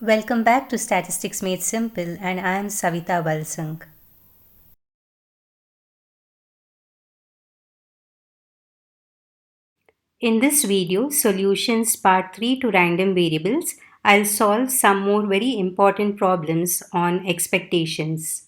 Welcome back to Statistics Made Simple, and I am Savita Balsang. In this video, Solutions Part 3 to Random Variables, I'll solve some more very important problems on expectations.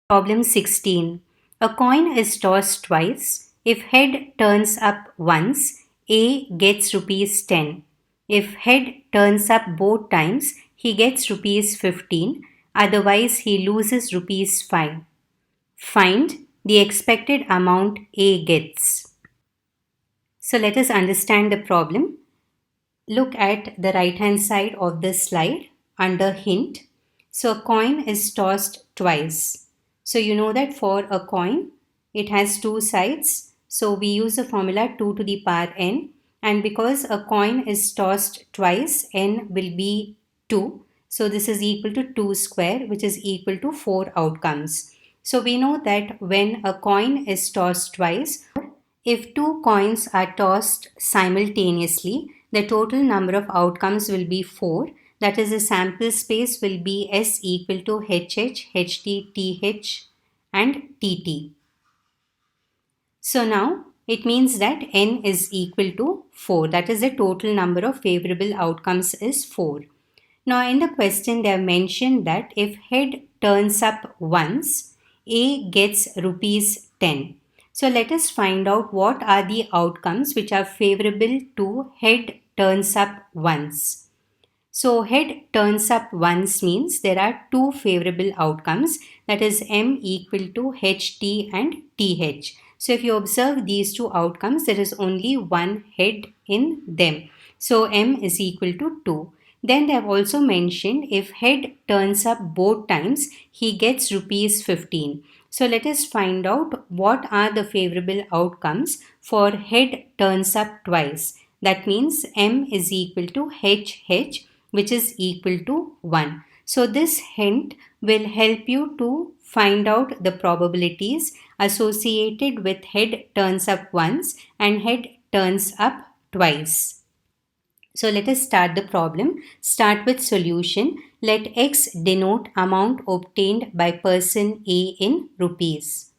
Problem 16. A coin is tossed twice. If head turns up once, A gets rupees 10. If head turns up both times, he gets rupees 15. Otherwise, he loses rupees 5. Find the expected amount A gets. So let us understand the problem. Look at the right hand side of the slide under hint. So a coin is tossed twice. So you know that for a coin, it has two sides. So we use the formula 2 to the power n. And because a coin is tossed twice, n will be 2. So this is equal to 2 square, which is equal to 4 outcomes. So we know that when a coin is tossed twice, if two coins are tossed simultaneously, the total number of outcomes will be 4. That is, the sample space will be S equal to HH, HT, TH and TT. So now it means that N is equal to 4. That is, the total number of favorable outcomes is 4. Now in the question they have mentioned that if head turns up once, A gets rupees 10. So let us find out what are the outcomes which are favorable to head turns up once. So head turns up once means there are two favorable outcomes, that is M equal to HT and TH. So if you observe these two outcomes, there is only one head in them. So M is equal to 2. Then they have also mentioned if head turns up both times, he gets rupees 15. So let us find out what are the favorable outcomes for head turns up twice. That means M is equal to HH, which is equal to 1. So this hint will help you to find out the probabilities associated with head turns up once and head turns up twice. So let us start the problem. Start with solution. Let X denote amount obtained by person A in rupees.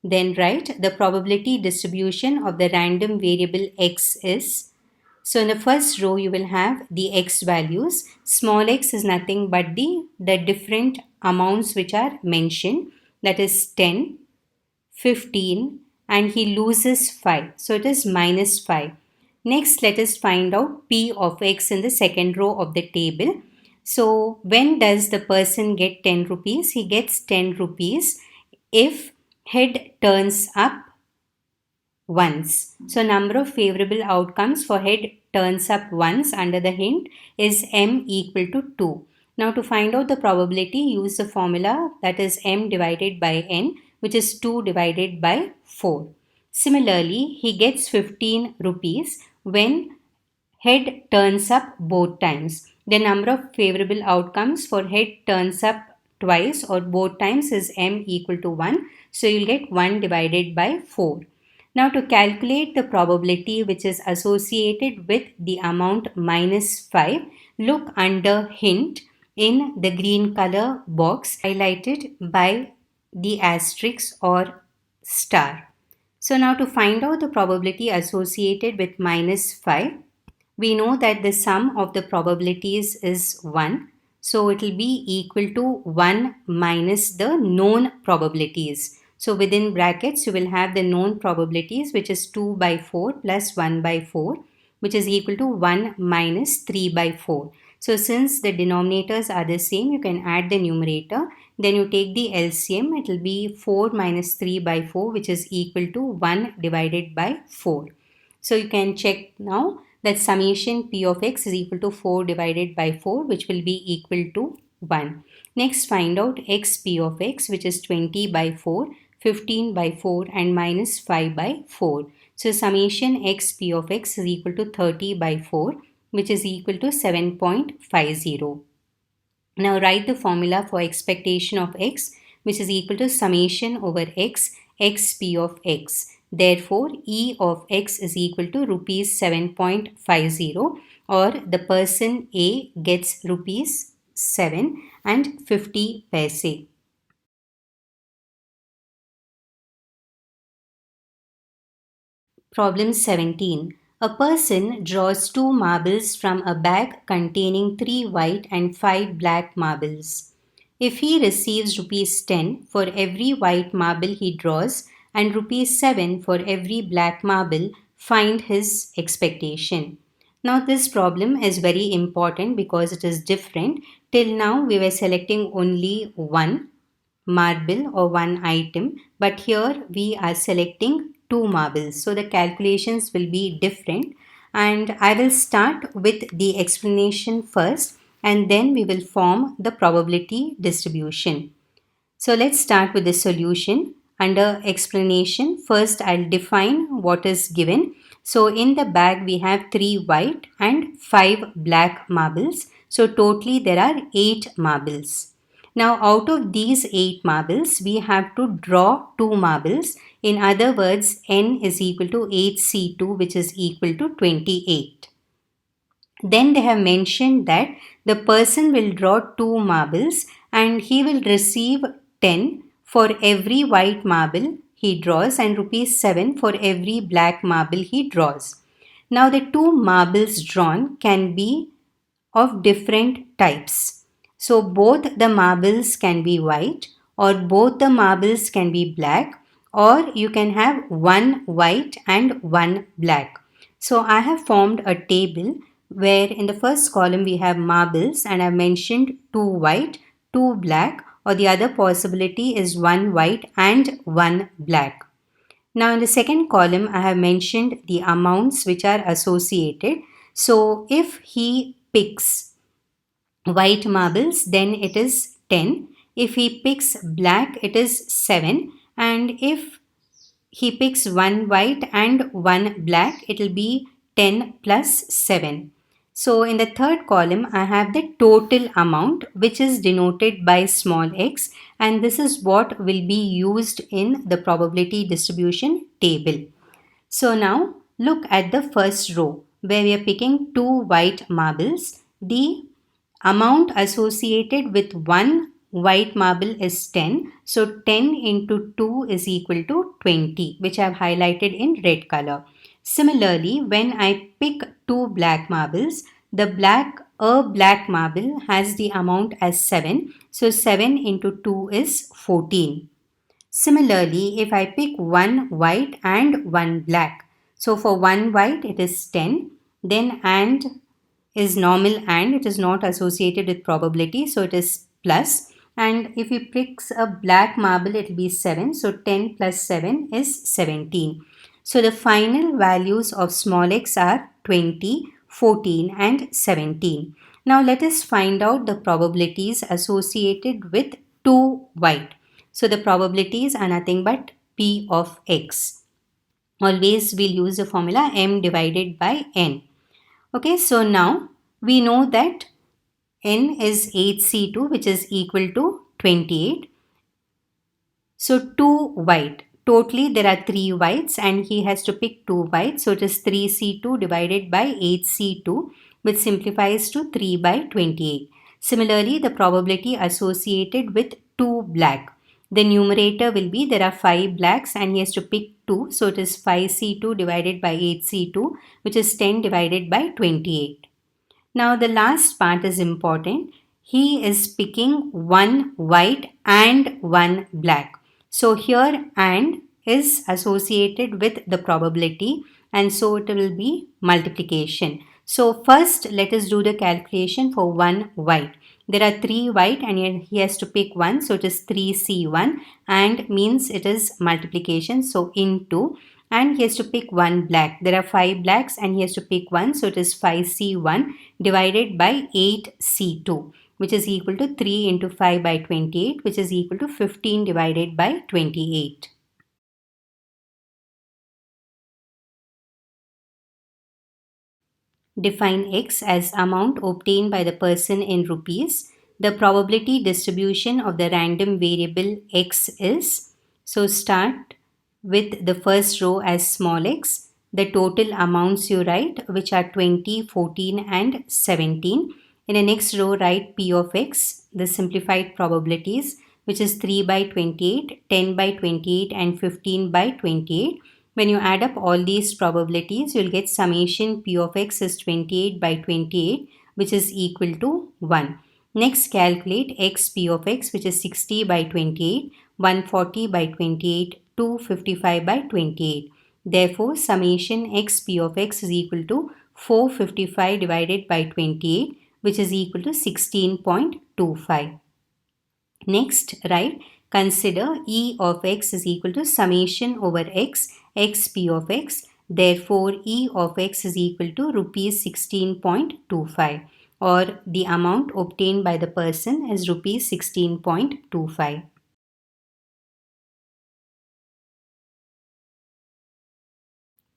Then write the probability distribution of the random variable X is. So in the first row you will have the X values. Small x is nothing but the different amounts which are mentioned. That is 10, 15 and he loses 5. So it is minus 5. Next, let us find out P of X in the second row of the table. So when does the person get 10 rupees? He gets 10 rupees if head turns up once. So number of favorable outcomes for head turns up once under the hint is M equal to 2. Now to find out the probability, use the formula, that is M divided by N, which is 2 divided by 4. Similarly, he gets 15 rupees when head turns up both times. The number of favorable outcomes for head turns up twice or both times is M equal to 1. So you'll get 1 divided by 4. Now to calculate the probability which is associated with the amount minus 5, look under hint in the green color box highlighted by the asterisk or star. So now to find out the probability associated with minus 5, we know that the sum of the probabilities is 1. So it will be equal to 1 minus the known probabilities. So within brackets, you will have the known probabilities, which is 2 by 4 plus 1 by 4, which is equal to 1 minus 3 by 4. So since the denominators are the same, you can add the numerator. Then you take the LCM. It will be 4 minus 3 by 4, which is equal to 1 divided by 4. So you can check now that summation P of X is equal to 4 divided by 4, which will be equal to 1. Next, find out X P of X, which is 20 by 4, 15 by 4 and minus 5 by 4. So summation X P of X is equal to 30 by 4, which is equal to 7.50. Now write the formula for expectation of X, which is equal to summation over X, X P of X. Therefore, E of x is equal to rupees 7.50, or the person A gets rupees 7 and 50 paise. Problem 17. A person draws two marbles from a bag containing 3 white and 5 black marbles. If he receives rupees 10 for every white marble he draws and rupees 7 for every black marble, find his expectation. Now, this problem is very important because it is different. Till now, we were selecting only one marble or one item, but here we are selecting two marbles, so the calculations will be different. And I will start with the explanation first, and then we will form the probability distribution. So let's start with the solution. Under explanation, first I'll define what is given. So in the bag we have 3 white and 5 black marbles. So totally there are 8 marbles. Now out of these 8 marbles, we have to draw 2 marbles. In other words, n is equal to 8c2, which is equal to 28. Then they have mentioned that the person will draw 2 marbles and he will receive 10 for every white marble he draws and rupees 7 for every black marble he draws. Now the 2 marbles drawn can be of different types. So both the marbles can be white, or both the marbles can be black, or you can have one white and one black. So I have formed a table where in the first column we have marbles and I've mentioned 2 white, 2 black, or the other possibility is 1 white and 1 black. Now in the second column, I have mentioned the amounts which are associated. So if he picks white marbles, then it is 10. If he picks black, it is 7. And if he picks one white and one black, it will be 10 plus 7. So in the third column, I have the total amount, which is denoted by small x, and this is what will be used in the probability distribution table. So now look at the first row where we are picking 2 white marbles. The amount associated with one white marble is 10. So 10 into 2 is equal to 20, which I have highlighted in red color. Similarly, when I pick 2 black marbles, a black marble has the amount as 7. So 7 into 2 is 14. Similarly, if I pick one white and one black, so for one white it is 10, then and is normal and it is not associated with probability, so it is plus. And if he picks a black marble, it will be 7, so 10 plus 7 is 17. So the final values of small x are 20, 14 and 17. Now let us find out the probabilities associated with 2 white. So the probabilities are nothing but P of x. Always we'll use the formula m divided by n. Okay, so now we know that n is 8c2, which is equal to 28. So 2 white. Totally there are 3 whites and he has to pick 2 whites. So it is 3c2 divided by 8c2, which simplifies to 3 by 28. Similarly, the probability associated with 2 black. The numerator will be there are 5 blacks and he has to pick 2. So it is 5c2 divided by 8c2, which is 10 divided by 28. Now the last part is important. He is picking one white and one black. So here and is associated with the probability and so it will be multiplication. So first let us do the calculation for one white. There are 3 white and he has to pick one, so it is 3c1 and means it is multiplication, so into, and he has to pick one black. There are 5 blacks and he has to pick one, so it is 5c1 divided by 8c2, which is equal to 3 into 5 by 28, which is equal to 15 divided by 28. Define x as amount obtained by the person in rupees. The probability distribution of the random variable x is, so start with the first row as small x, the total amounts you write, which are 20, 14, and 17. In the next row, write p of x, the simplified probabilities, which is 3 by 28, 10 by 28, and 15 by 28. When you add up all these probabilities, you'll get summation p of x is 28 by 28, which is equal to 1. Next, calculate x p of x, which is 60 by 28, 140 by 28, 255 by 28. Therefore, summation x p of x is equal to 455 divided by 28, which is equal to 16.25. Next, write, consider E of x is equal to summation over x, x p of x. Therefore, E of x is equal to rupees 16.25, or the amount obtained by the person is rupees 16.25.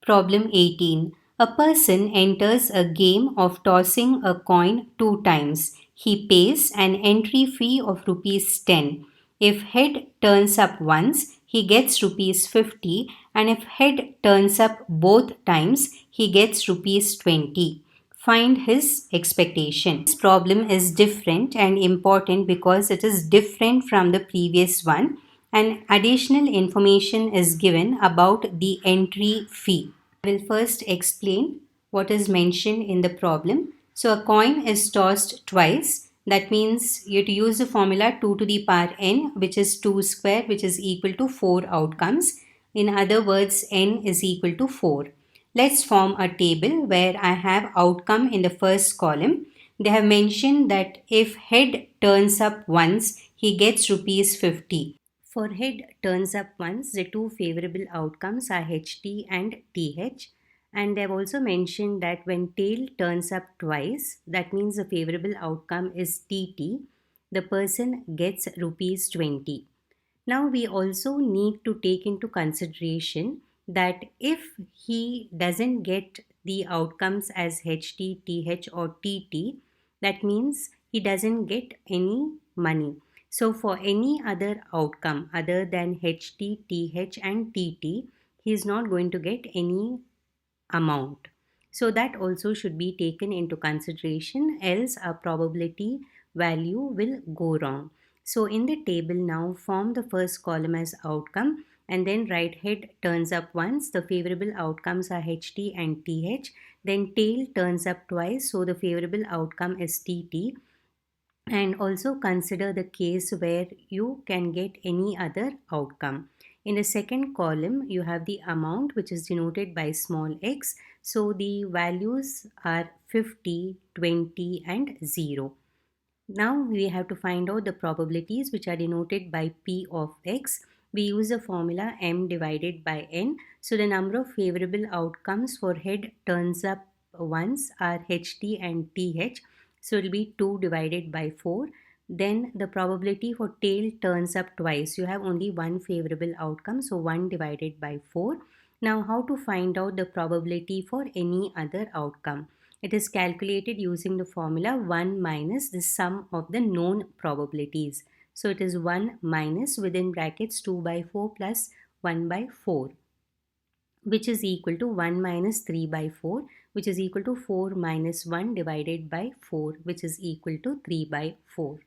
Problem 18. A person enters a game of tossing a coin 2 times. He pays an entry fee of rupees 10. If head turns up once, he gets rupees 50, and if head turns up both times, he gets rupees 20. Find his expectation. This problem is different and important because it is different from the previous one, and additional information is given about the entry fee. I will first explain what is mentioned in the problem. So a coin is tossed twice. That means you have to use the formula 2 to the power n, which is 2 square, which is equal to 4 outcomes. In other words, n is equal to 4. Let's form a table where I have outcome in the first column. They have mentioned that if head turns up once, he gets rupees 50. For head turns up once, the two favorable outcomes are HT and TH. And they have also mentioned that when tail turns up twice, that means the favorable outcome is TT, the person gets rupees 20. Now we also need to take into consideration that if he doesn't get the outcomes as HT, TH or TT, that means he doesn't get any money. So for any other outcome other than HT, TH and TT, he is not going to get any amount. So that also should be taken into consideration, else a probability value will go wrong. So in the table now, form the first column as outcome and then right head turns up once. The favorable outcomes are HT and TH. Then tail turns up twice, so the favorable outcome is TT. And also consider the case where you can get any other outcome. In the second column, you have the amount, which is denoted by small x. So the values are 50, 20 and 0. Now we have to find out the probabilities, which are denoted by P of x. We use the formula m divided by n. So the number of favorable outcomes for head turns up once are HT and TH. So it will be 2 divided by 4. Then the probability for tail turns up twice. You have only one favorable outcome, so 1 divided by 4. Now how to find out the probability for any other outcome? It is calculated using the formula 1 minus the sum of the known probabilities. So it is 1 minus within brackets 2 by 4 plus 1 by 4, which is equal to 1 minus 3 by 4, which is equal to 4 minus 1 divided by 4, which is equal to 3 by 4.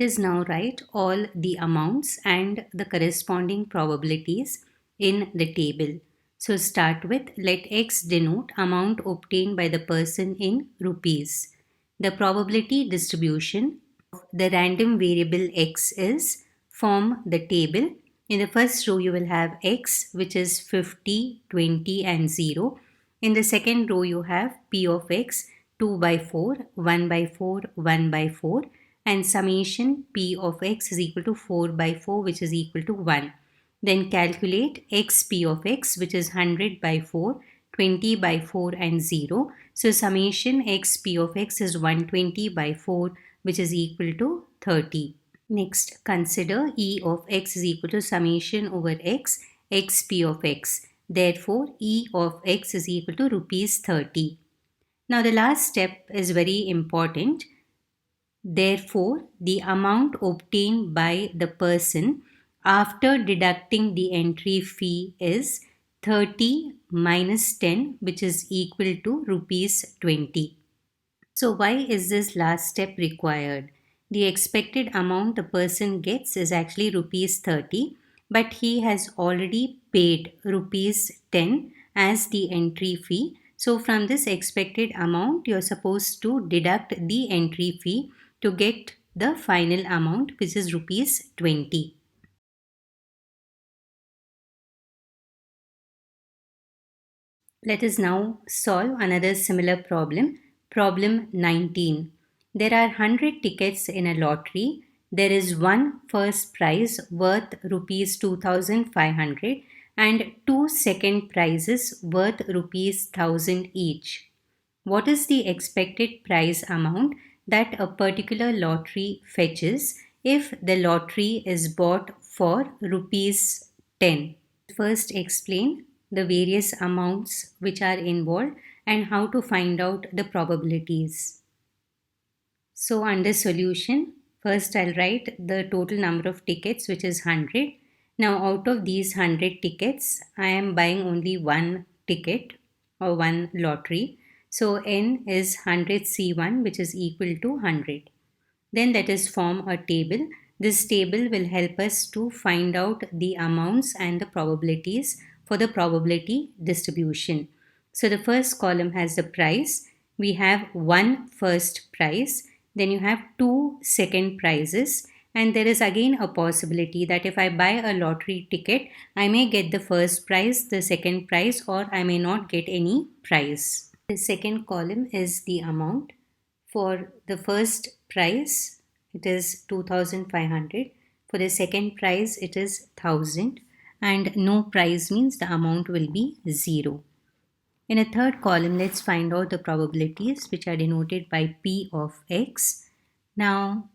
Is now write all the amounts and the corresponding probabilities in the table. So start with, let x denote amount obtained by the person in rupees. The probability distribution of the random variable x is, form the table. In the first row you will have x, which is 50, 20 and 0. In the second row you have p of x, 2 by 4, 1 by 4, 1 by 4, and summation p of x is equal to 4 by 4, which is equal to 1. Then calculate x p of x, which is 100 by 4, 20 by 4 and 0. So summation x p of x is 120 by 4, which is equal to 30. Next, consider e of x is equal to summation over x, x p of x. Therefore, e of x is equal to rupees 30. Now the last step is very important. Therefore, the amount obtained by the person after deducting the entry fee is 30 minus 10, which is equal to rupees 20. So, why is this last step required? The expected amount the person gets is actually rupees 30, but he has already paid rupees 10 as the entry fee. So, from this expected amount, you're supposed to deduct the entry fee to get the final amount, which is rupees 20. Let us now solve another similar problem. Problem 19. There are 100 tickets in a lottery. There is one first prize worth rupees 2500 and two second prizes worth rupees 1000 each. What is the expected prize amount that a particular lottery fetches if the lottery is bought for rupees 10? First, explain the various amounts which are involved and how to find out the probabilities. So, under solution, first I'll write the total number of tickets, which is 100. Now, out of these 100 tickets, I am buying only one ticket or one lottery. So, n is 100C1, which is equal to 100. Then let us form a table. This table will help us to find out the amounts and the probabilities for the probability distribution. So the first column has the price. We have one first prize. Then you have two second prizes. And there is again a possibility that if I buy a lottery ticket, I may get the first prize, the second prize, or I may not get any prize. The second column is the amount. For the first prize, it is 2500. For the second prize, it is 1000. And no prize means the amount will be 0. In a third column, let's find out the probabilities which are denoted by P of x. Now,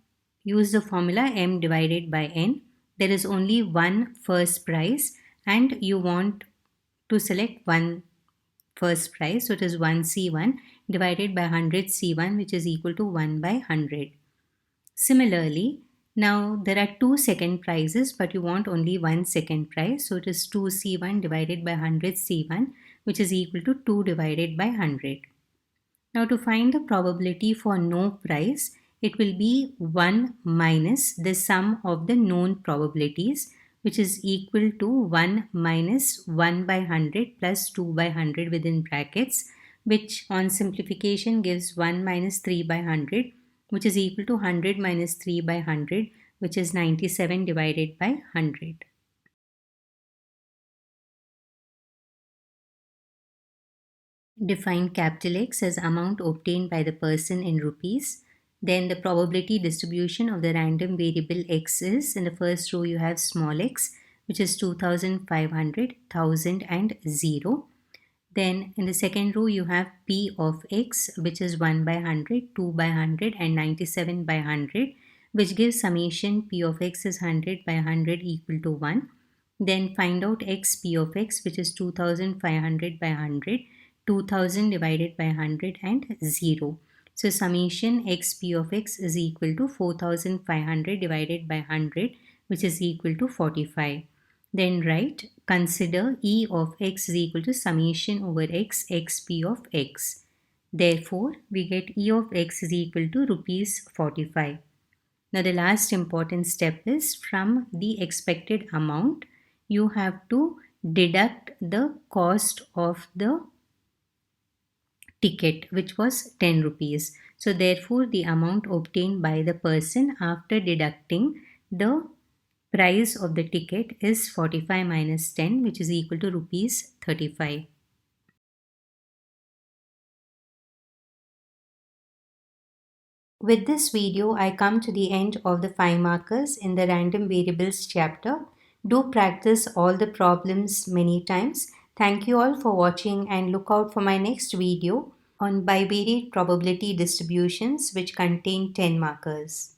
use the formula m divided by n. There is only one first prize and you want to select one first prize. So it is 1C1 divided by 100C1, which is equal to 1 by 100. Similarly, now there are two second prizes, but you want only one second prize. So it is 2C1 divided by 100C1, which is equal to 2 divided by 100. Now to find the probability for no prize, it will be 1 minus the sum of the known probabilities, which is equal to 1 minus 1 by 100 plus 2 by 100 within brackets, which on simplification gives 1 minus 3 by 100, which is equal to 100 minus 3 by 100, which is 97 divided by 100. Define capital X as amount obtained by the person in rupees. Then the probability distribution of the random variable x is, in the first row you have small x, which is 2500, 1000 and 0. Then in the second row you have P of x, which is 1 by 100, 2 by 100 and 97 by 100, which gives summation P of x is 100 by 100 equal to 1. Then find out x P of x, which is 2500 by 100, 2000 divided by 100 and 0. So summation x P of x is equal to 4500 divided by 100, which is equal to 45. Then write, consider E of x is equal to summation over x P of x. Therefore, we get E of x is equal to rupees 45. Now the last important step is, from the expected amount, you have to deduct the cost of the ticket, which was 10 rupees. So therefore the amount obtained by the person after deducting the price of the ticket is 45 minus 10, which is equal to rupees 35. With this video, I come to the end of the 5 markers in the random variables chapter. Do practice all the problems many times. Thank you all for watching and look out for my next video on bivariate probability distributions, which contain 10 markers.